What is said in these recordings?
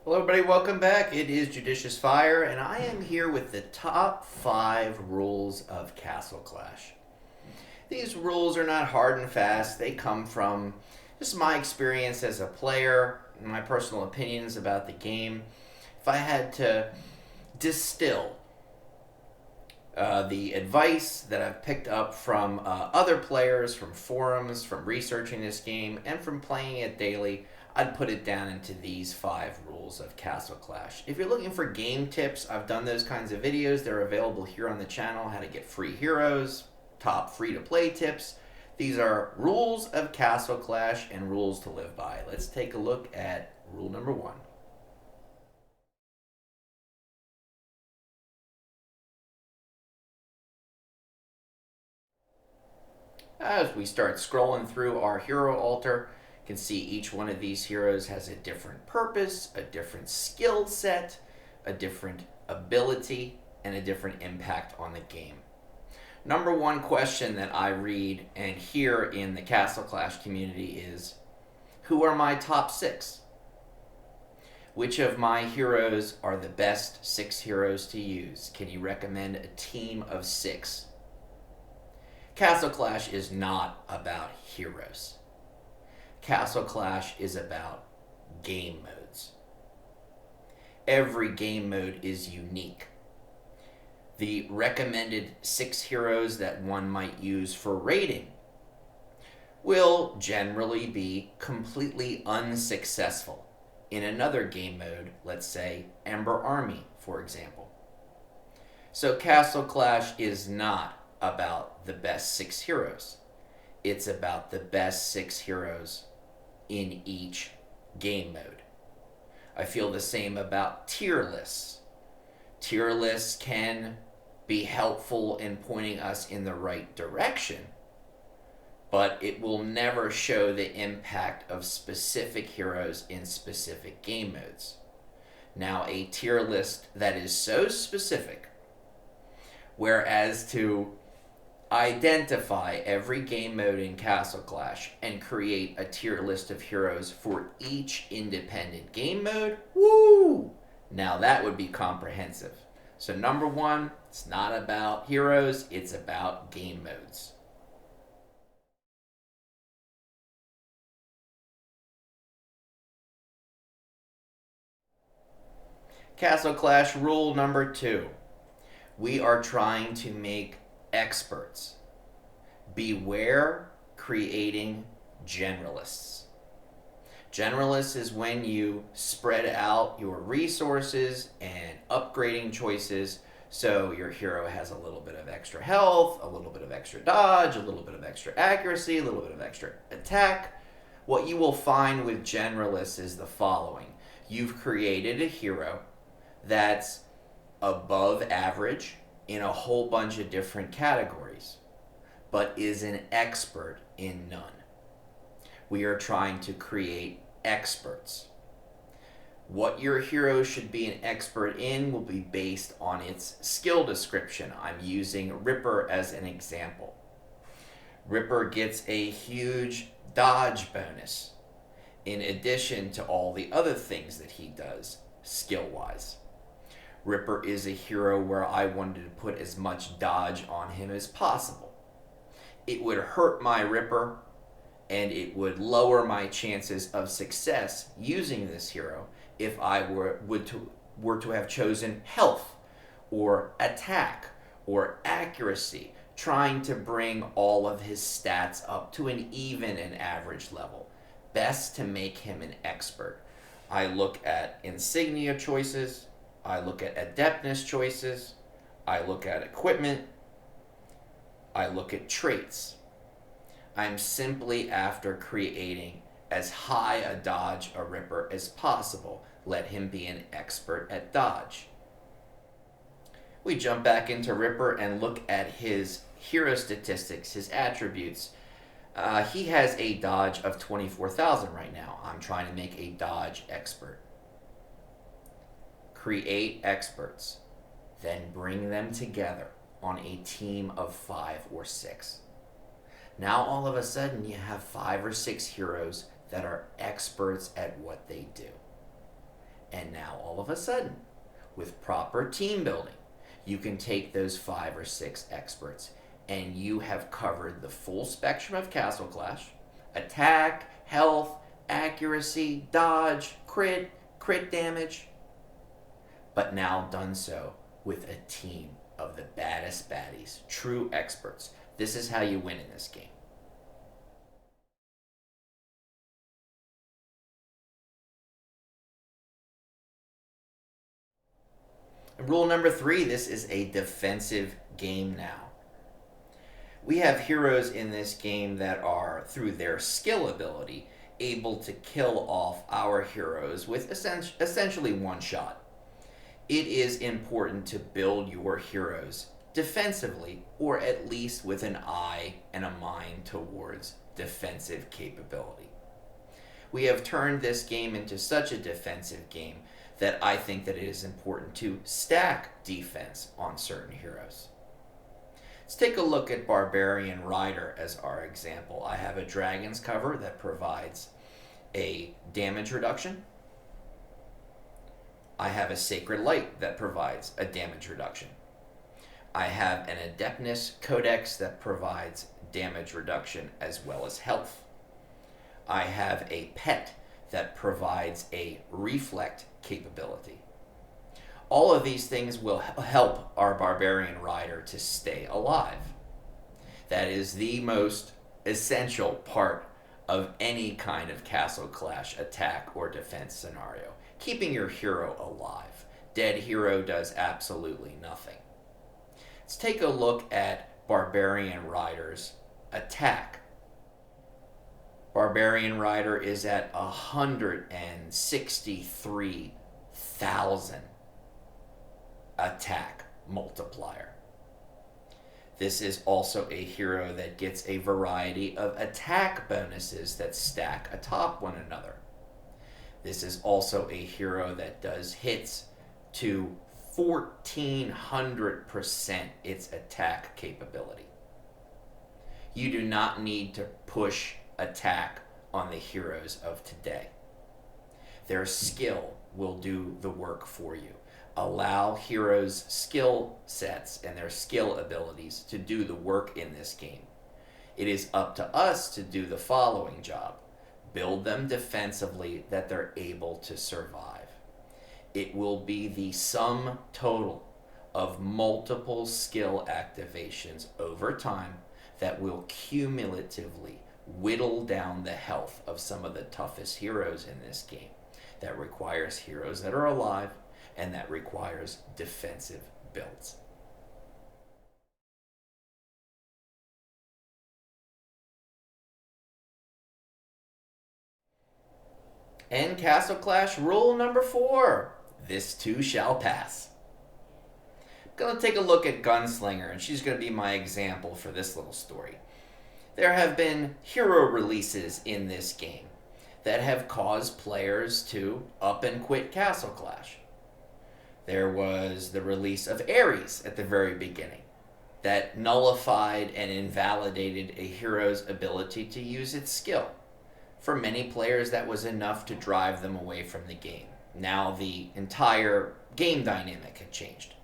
Hello everybody, welcome back. It is JudiciousFire, and I am here with the top 5 rules of Castle Clash. These rules are not hard and fast. They come from just my experience as a player, my personal opinions about the game. If I had to distill the advice that I've picked up from other players, from forums, from researching this game, and from playing it daily, I'd put it down into these 5 rules of Castle Clash. If you're looking for game tips, I've done those kinds of videos. They're available here on the channel. How to get free heroes, top free-to-play tips. These are rules of Castle Clash and rules to live by. Let's take a look at rule number 1. As we start scrolling through our hero altar, you can see each one of these heroes has a different purpose, a different skill set, a different ability, and a different impact on the game. Number one question that I read and hear in the Castle Clash community is, who are my top 6? Which of my heroes are the best 6 heroes to use? Can you recommend a team of 6? Castle Clash is not about heroes. Castle Clash is about game modes. Every game mode is unique. The recommended 6 heroes that one might use for raiding will generally be completely unsuccessful in another game mode, let's say Ember Army, for example. So Castle Clash is not about the best 6 heroes. It's about the best 6 heroes in each game mode. I feel the same about tier lists. Tier lists can be helpful in pointing us in the right direction, but it will never show the impact of specific heroes in specific game modes. Now, a tier list that is so specific, whereas to identify every game mode in Castle Clash and create a tier list of heroes for each independent game mode, woo! Now that would be comprehensive. So number 1, it's not about heroes, it's about game modes. Castle Clash rule number 2. We are trying to make experts. Beware creating generalists. Generalists is when you spread out your resources and upgrading choices so your hero has a little bit of extra health, a little bit of extra dodge, a little bit of extra accuracy, a little bit of extra attack. What you will find with generalists is the following. You've created a hero that's above average in a whole bunch of different categories, but is an expert in none. We are trying to create experts. What your hero should be an expert in will be based on its skill description. I'm using Ripper as an example. Ripper gets a huge dodge bonus in addition to all the other things that he does skill-wise. Ripper is a hero where I wanted to put as much dodge on him as possible. It would hurt my Ripper, and it would lower my chances of success using this hero if I were to have chosen health or attack or accuracy, trying to bring all of his stats up to an even and average level. Best to make him an expert. I look at insignia choices, I look at adeptness choices, I look at equipment, I look at traits. I'm simply after creating as high a dodge a Ripper as possible. Let him be an expert at dodge. We jump back into Ripper and look at his hero statistics, his attributes. He has a dodge of 24,000 right now. I'm trying to make a dodge expert. Create experts, then bring them together on a team of 5 or 6. Now all of a sudden you have 5 or 6 heroes that are experts at what they do. And now all of a sudden, with proper team building, you can take those 5 or 6 experts and you have covered the full spectrum of Castle Clash: attack, health, accuracy, dodge, crit damage, but now done so with a team of the baddest baddies, true experts. This is how you win in this game. And rule number 3, this is a defensive game now. We have heroes in this game that are, through their skill ability, able to kill off our heroes with essentially one shot. It is important to build your heroes defensively, or at least with an eye and a mind towards defensive capability. We have turned this game into such a defensive game that I think that it is important to stack defense on certain heroes. Let's take a look at Barbarian Rider as our example. I have a Dragon's cover that provides a damage reduction. I have a Sacred Light that provides a damage reduction. I have an Adeptness Codex that provides damage reduction as well as health. I have a Pet that provides a Reflect capability. All of these things will help our Barbarian Rider to stay alive. That is the most essential part of any kind of Castle Clash attack or defense scenario. Keeping your hero alive. Dead hero does absolutely nothing. Let's take a look at Barbarian Rider's attack. Barbarian Rider is at 163,000 attack multiplier. This is also a hero that gets a variety of attack bonuses that stack atop one another. This is also a hero that does hits to 1,400% its attack capability. You do not need to push attack on the heroes of today. Their skill will do the work for you. Allow heroes' skill sets and their skill abilities to do the work in this game. It is up to us to do the following job: build them defensively that they're able to survive. It will be the sum total of multiple skill activations over time that will cumulatively whittle down the health of some of the toughest heroes in this game. That requires heroes that are alive, and that requires defensive builds. And Castle Clash rule number 4. This too shall pass. I'm going to take a look at Gunslinger, and she's going to be my example for this little story. There have been hero releases in this game that have caused players to up and quit Castle Clash. There was the release of Ares at the very beginning that nullified and invalidated a hero's ability to use its skill. For many players, that was enough to drive them away from the game. Now the entire game dynamic had changed.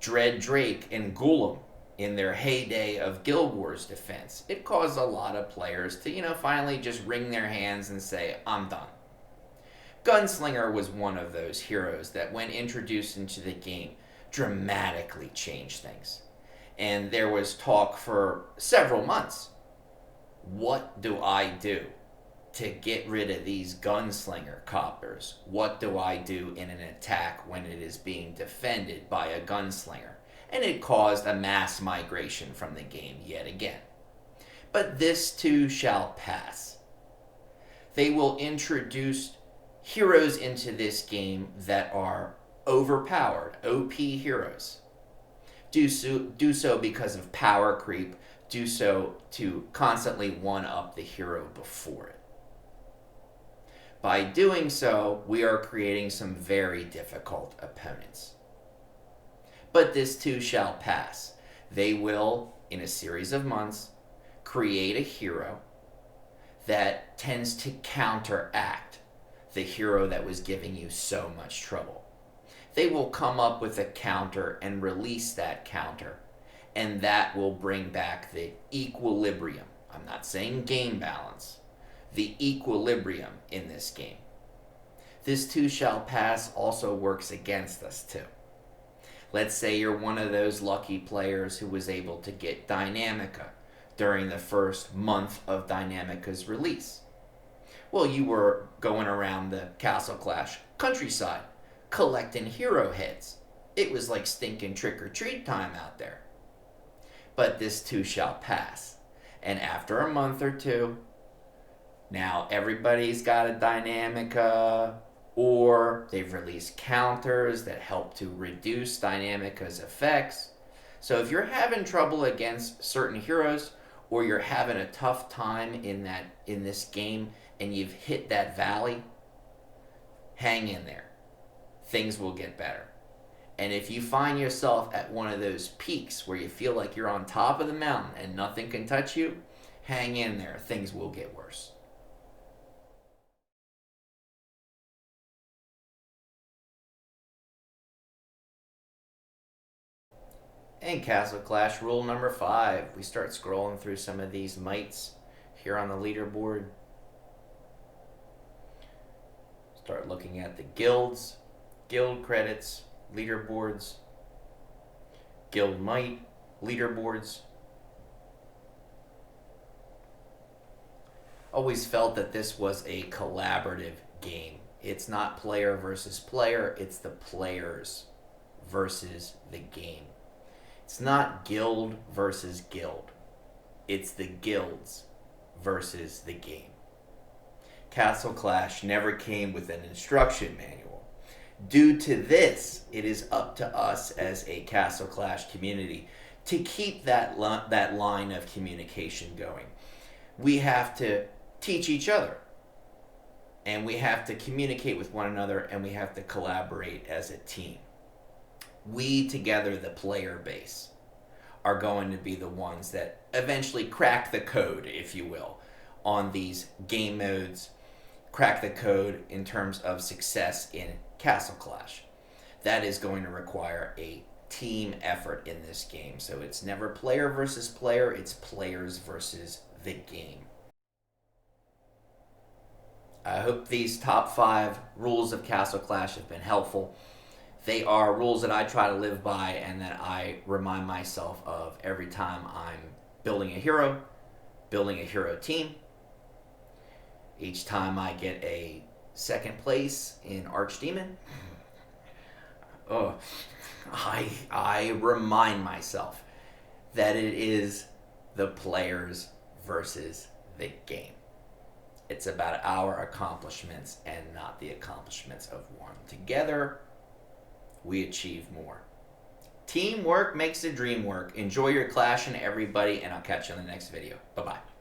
Dread Drake and Golem, in their heyday of Guild Wars defense, it caused a lot of players to, finally just wring their hands and say, I'm done. Gunslinger was one of those heroes that, when introduced into the game, dramatically changed things. And there was talk for several months. What do I do to get rid of these Gunslinger coppers? What do I do in an attack when it is being defended by a Gunslinger? And it caused a mass migration from the game yet again. But this too shall pass. They will introduce heroes into this game that are overpowered, OP heroes. Do so because of power creep. Do so to constantly one-up the hero before it. By doing so, we are creating some very difficult opponents. But this too shall pass. They will, in a series of months, create a hero that tends to counteract the hero that was giving you so much trouble. They will come up with a counter and release that counter, and that will bring back the equilibrium. I'm not saying game balance, the equilibrium in this game. This too shall pass also works against us too. Let's say you're one of those lucky players who was able to get Dynamica during the first month of Dynamica's release. Well, you were going around the Castle Clash countryside collecting hero heads. It was like stinking trick-or-treat time out there. But this too shall pass. And after a month or two, now everybody's got a Dynamica, or they've released counters that help to reduce Dynamica's effects. So if you're having trouble against certain heroes, or you're having a tough time in this game and you've hit that valley, hang in there. Things will get better. And if you find yourself at one of those peaks where you feel like you're on top of the mountain and nothing can touch you, hang in there. Things will get worse. And Castle Clash rule number 5. We start scrolling through some of these mites here on the leaderboard. Start looking at the guilds, guild credits, leaderboards, guild might, leaderboards. Always felt that this was a collaborative game. It's not player versus player, it's the players versus the game. It's not guild versus guild. It's the guilds versus the game. Castle Clash never came with an instruction manual. Due to this, it is up to us as a Castle Clash community to keep that line of communication going. We have to teach each other, and we have to communicate with one another, and we have to collaborate as a team. We together, the player base, are going to be the ones that eventually crack the code, if you will, on these game modes, crack the code in terms of success in Castle Clash. That is going to require a team effort in this game. So it's never player versus player, it's players versus the game. I hope these top 5 rules of Castle Clash have been helpful. They are rules that I try to live by and that I remind myself of every time I'm building a hero team. Each time I get a second place in Archdemon, I remind myself that it is the players versus the game. It's about our accomplishments and not the accomplishments of one. Together, we achieve more. Teamwork makes the dream work. Enjoy your clashing, everybody, and I'll catch you in the next video. Bye-bye.